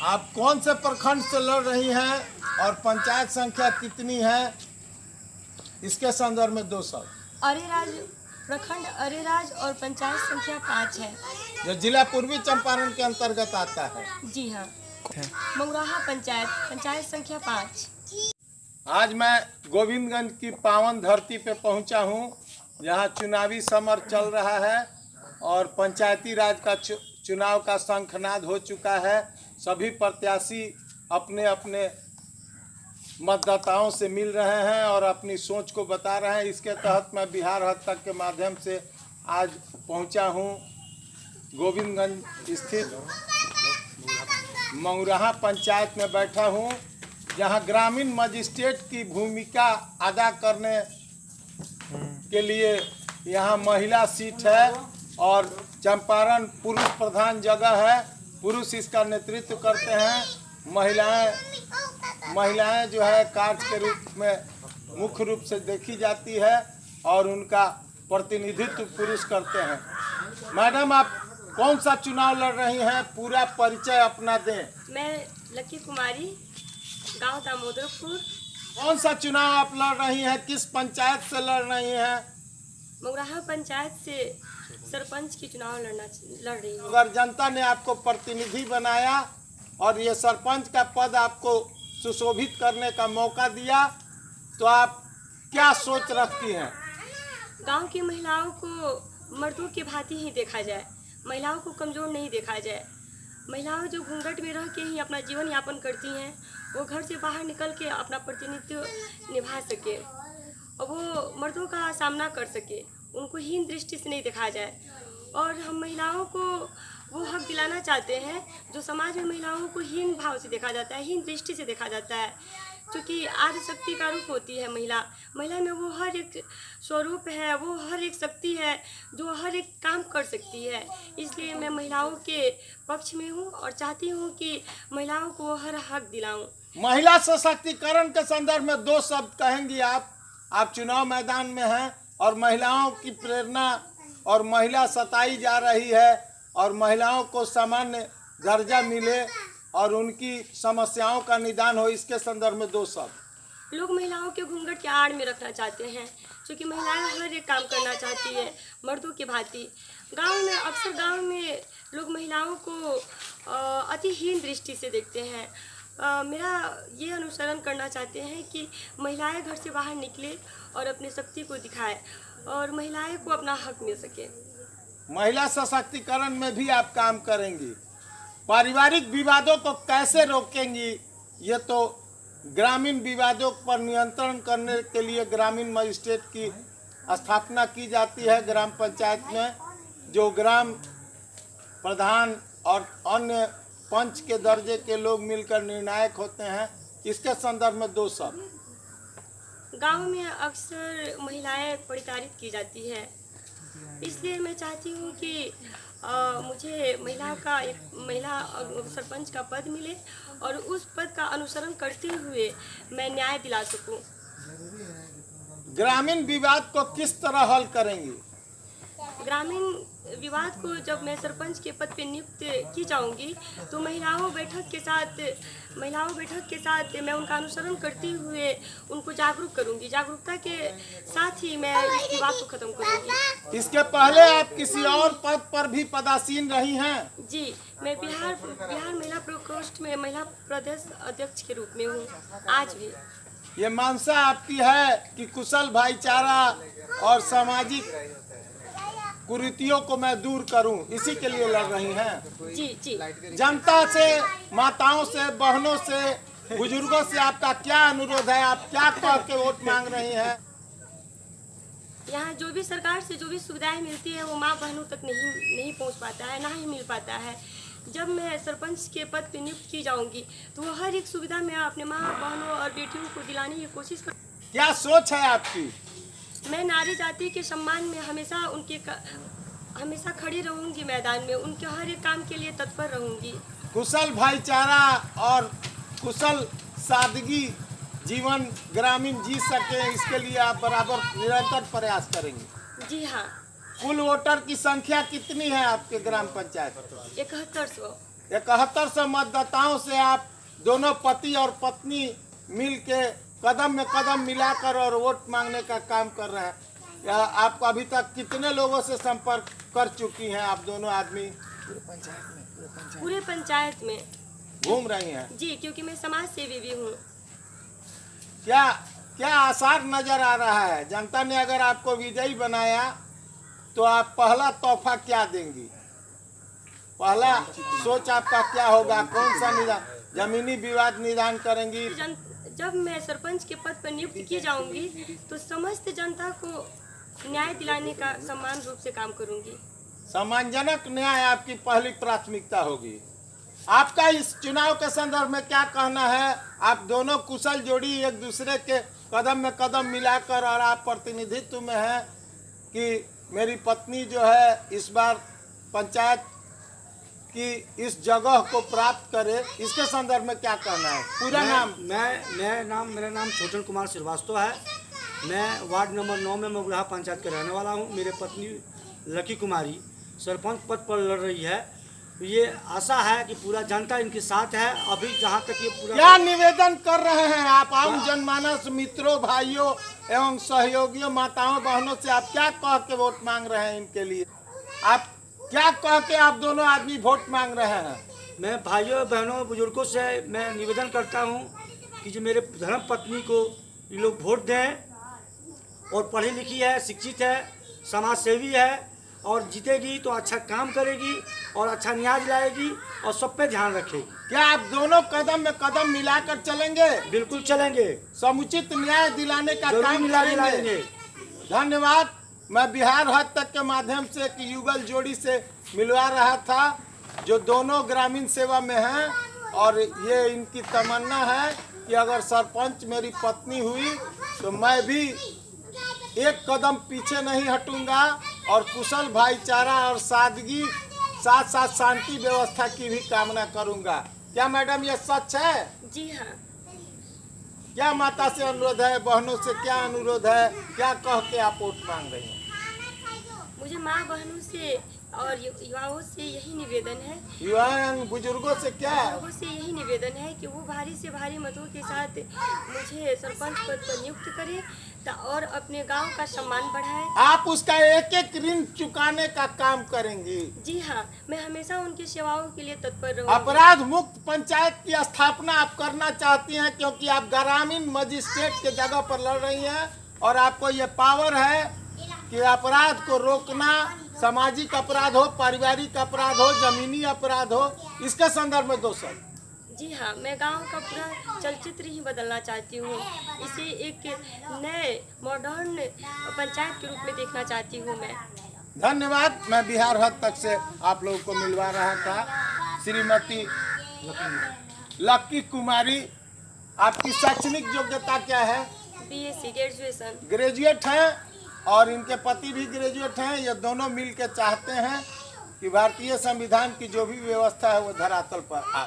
आप कौन से प्रखंड से लड़ रही हैं और पंचायत संख्या कितनी है, इसके संदर्भ में 2 शब्द। अरेराज प्रखंड अरेराज और पंचायत संख्या 5 है, जो जिला पूर्वी चंपारण के अंतर्गत आता है। जी हाँ। मंगुराहा पंचायत संख्या 5। आज मैं गोविंदगंज की पावन धरती पे पहुंचा हूं, जहां चुनावी समर चल रहा है और पंचायती राज का चुनाव का शंखनाद हो चुका है। सभी प्रत्याशी अपने अपने मतदाताओं से मिल रहे हैं और अपनी सोच को बता रहे हैं। इसके तहत मैं बिहार हद तक के माध्यम से आज पहुंचा हूं गोविंदगंज स्थित मंगुराहा पंचायत में बैठा हूं, जहां ग्रामीण मजिस्ट्रेट की भूमिका अदा करने के लिए यहां महिला सीट है और चंपारण पुरुष प्रधान जगह है। पुरुष इसका नेतृत्व करते हैं। महिलाएं जो है कार्य के रूप में मुख्य रूप से देखी जाती है और उनका प्रतिनिधित्व पुरुष करते हैं। मैडम, आप कौन सा चुनाव लड़ रही हैं? पूरा परिचय अपना दें। मैं लकी कुमारी, गांव दामोदरपुर। कौन सा चुनाव आप लड़ रही हैं? किस पंचायत से लड़ रही हैं? मंगुराहा पंचायत से सरपंच की चुनाव लड़ रही हूँ। अगर जनता ने आपको प्रतिनिधि बनाया और ये सरपंच का पद आपको सुशोभित करने का मौका दिया, तो आप क्या सोच रखती हैं? गांव की महिलाओं को मर्दों की भांति ही देखा जाए, महिलाओं को कमज़ोर नहीं देखा जाए। महिलाओं जो घूंघट में रह के ही अपना जीवन यापन करती हैं, वो घर से बाहर निकल के अपना प्रतिनिधित्व निभा सके और वो मर्दों का सामना कर सके, उनको हीन दृष्टि से नहीं देखा जाए। और हम महिलाओं को वो हक दिलाना चाहते हैं जो समाज में महिलाओं को हीन भाव से देखा जाता है, हीन दृष्टि से देखा जाता है। क्योंकि आदि शक्ति का रूप होती है महिला में वो हर एक स्वरूप है, वो हर एक शक्ति है जो हर एक काम कर सकती है। इसलिए मैं महिलाओं के पक्ष में हूँ और चाहती हूँ कि महिलाओं को हर हक दिलाऊं। महिला सशक्तिकरण के संदर्भ में 2 शब्द कहेंगी आप चुनाव मैदान में हैं और महिलाओं की प्रेरणा और महिला सताई जा रही है और महिलाओं को सामान्य दर्जा मिले और उनकी समस्याओं का निदान हो, इसके संदर्भ में 2 शब्द। लोग महिलाओं के घूंघट के आड़ में रखना चाहते हैं, क्योंकि महिलाएं हर एक काम करना चाहती है मर्दों की भांति। गांव में लोग महिलाओं को अतिहीन दृष्टि से देखते हैं। मेरा ये अनुसरण करना चाहते हैं कि महिलाएं घर से बाहर निकले और अपनी शक्ति को दिखाए और महिलाएं को अपना हक मिल सके। महिला सशक्तिकरण में भी आप काम करेंगी। पारिवारिक विवादों को कैसे रोकेंगी? ये तो ग्रामीण विवादों पर नियंत्रण करने के लिए ग्रामीण मजिस्ट्रेट की स्थापना की जाती है ग्राम पंचायत में, जो ग्राम प्रधान और अन्य पंच के दर्जे के लोग मिलकर निर्णायक होते हैं। इसके संदर्भ में 2 शब्द। गांव में अक्सर महिलाएं प्रताड़ित की जाती है, इसलिए मैं चाहती हूँ कि मुझे महिला सरपंच का पद मिले और उस पद का अनुसरण करते हुए मैं न्याय दिला सकूं। ग्रामीण विवाद को किस तरह हल करेंगी? ग्रामीण विवाद को जब मैं सरपंच के पद पे नियुक्त की जाऊंगी तो महिलाओं बैठक के साथ मैं उनका अनुसरण करते हुए उनको जागरूक करूंगी। जागरूकता के साथ ही मैं इस विवाद को खत्म करूंगी। इसके पहले आप किसी और पद पर भी पदासीन रही हैं? जी, मैं बिहार महिला प्रकोष्ठ में महिला प्रदेश अध्यक्ष के रूप में हूँ आज भी। ये मानसा आपकी है कि कुशल भाईचारा और सामाजिक कुरीतियों को मैं दूर करूं, इसी के लिए लड़ रही हैं? जी। जनता से, माताओं से, बहनों से, बुजुर्गों से आपका क्या अनुरोध है? आप क्या कह के वोट मांग रही हैं? यहाँ जो भी सरकार से जो भी सुविधाएं मिलती है वो माँ बहनों तक नहीं पहुँच पाता है, ना ही मिल पाता है। जब मैं सरपंच के पद पर नियुक्त की जाऊंगी तो वो हर एक सुविधा मैं अपने माँ बहनों और बेटियों को दिलाने की कोशिश कर। क्या सोच है आपकी? मैं नारी जाति के सम्मान में हमेशा खड़ी रहूंगी, मैदान में उनके हर एक काम के लिए तत्पर रहूंगी। कुशल भाईचारा और कुशल सादगी जीवन ग्रामीण जी सके, इसके लिए आप बराबर निरंतर प्रयास करेंगे? जी हाँ। कुल वोटर की संख्या कितनी है आपके ग्राम पंचायत? 7100। 7100 मतदाताओं से आप दोनों पति और पत्नी मिल के कदम में कदम मिलाकर और वोट मांगने का काम कर रहे हैं। या आप अभी तक कितने लोगों से संपर्क कर चुकी हैं आप दोनों आदमी? पूरे पंचायत में घूम रही हैं। जी, क्योंकि मैं समाज सेवी भी हूँ। क्या क्या आसार नजर आ रहा है? जनता ने अगर आपको विजयी बनाया तो आप पहला तोहफा क्या देंगी? पहला सोच आपका क्या होगा? कौन सा निदान, जमीनी विवाद निदान करेंगी? जब मैं सरपंच के पद पर नियुक्त की जाऊंगी तो समस्त जनता को न्याय दिलाने का समान रूप से काम करूंगी। सम्मानजनक न्याय आपकी पहली प्राथमिकता होगी। आपका इस चुनाव के संदर्भ में क्या कहना है? आप दोनों कुशल जोड़ी एक दूसरे के कदम में कदम मिलाकर, और आप प्रतिनिधित्व में हैं कि मेरी पत्नी जो है इस बार पंचायत की इस जगह को प्राप्त करे, इसके संदर्भ में क्या कहना है? पूरा नाम? मेरा नाम छोटन कुमार श्रीवास्तव है। मैं वार्ड नंबर 9 में मोगराहा पंचायत का रहने वाला हूँ। मेरे पत्नी लकी कुमारी सरपंच पद पर लड़ रही है। ये आशा है कि पूरा जनता इनके साथ है। अभी जहाँ तक ये पूरा क्या निवेदन कर रहे हैं आप आम जनमानस मित्रों, भाइयों एवं सहयोगियों, माताओं बहनों से आप क्या कह के वोट मांग रहे हैं इनके लिए? आप क्या कह के आप दोनों आदमी वोट मांग रहे हैं? मैं भाइयों बहनों बुजुर्गों से मैं निवेदन करता हूँ कि जो मेरे धर्म पत्नी को ये लोग वोट दें, और पढ़ी लिखी है, शिक्षित है, समाज सेवी है, और जीतेगी तो अच्छा काम करेगी और अच्छा न्याय दिलाएगी और सब पे ध्यान रखेगी। क्या आप दोनों कदम में कदम मिलाकर चलेंगे? बिल्कुल चलेंगे, समुचित न्याय दिलाने का जरूर काम न्याय करेंगे। दिलाएंगे। धन्यवाद। मैं बिहार हद तक के माध्यम से एक युगल जोड़ी से मिलवा रहा था जो दोनों ग्रामीण सेवा में हैं, और ये इनकी तमन्ना है कि अगर सरपंच मेरी पत्नी हुई तो मैं भी एक कदम पीछे नहीं हटूंगा और कुशल भाईचारा और सादगी, साथ साथ शांति व्यवस्था की भी कामना करूंगा। क्या मैडम ये सच है? जी हाँ। क्या माता से अनुरोध है, बहनों से क्या अनुरोध है, क्या कह के आप वोट मांग रही हैं? मुझे माँ बहनों से और युवाओं से यही निवेदन है, युवा बुजुर्गों से क्या? लोगों से यही निवेदन है कि वो भारी से भारी मतों के साथ मुझे सरपंच पद पर नियुक्त करे और अपने गांव का सम्मान बढ़ाए। आप उसका एक एक ऋण चुकाने का काम करेंगी? जी हाँ, मैं हमेशा उनकी सेवाओं के लिए तत्पर रहूंगी। अपराध मुक्त पंचायत की स्थापना आप करना चाहती हैं क्योंकि आप ग्रामीण मजिस्ट्रेट के जगह पर लड़ रही हैं और आपको ये पावर है कि अपराध को रोकना, सामाजिक अपराध हो, पारिवारिक अपराध हो, जमीनी अपराध हो, इसके संदर्भ में दोषर। जी हाँ, मैं गांव का पूरा चलचित्र ही बदलना चाहती हूँ। इसे एक नए मॉडर्न पंचायत के रूप में देखना चाहती हूँ मैं। धन्यवाद। मैं बिहार हद तक से आप लोगों को मिलवा रहा था। श्रीमती लकी कुमारी, आपकी शैक्षणिक योग्यता क्या है? BSc graduation. ग्रेजुएट हैं और इनके पति भी ग्रेजुएट हैं। ये दोनों मिल के चाहते हैं कि भारतीय संविधान की जो भी व्यवस्था है वो धरातल पर आ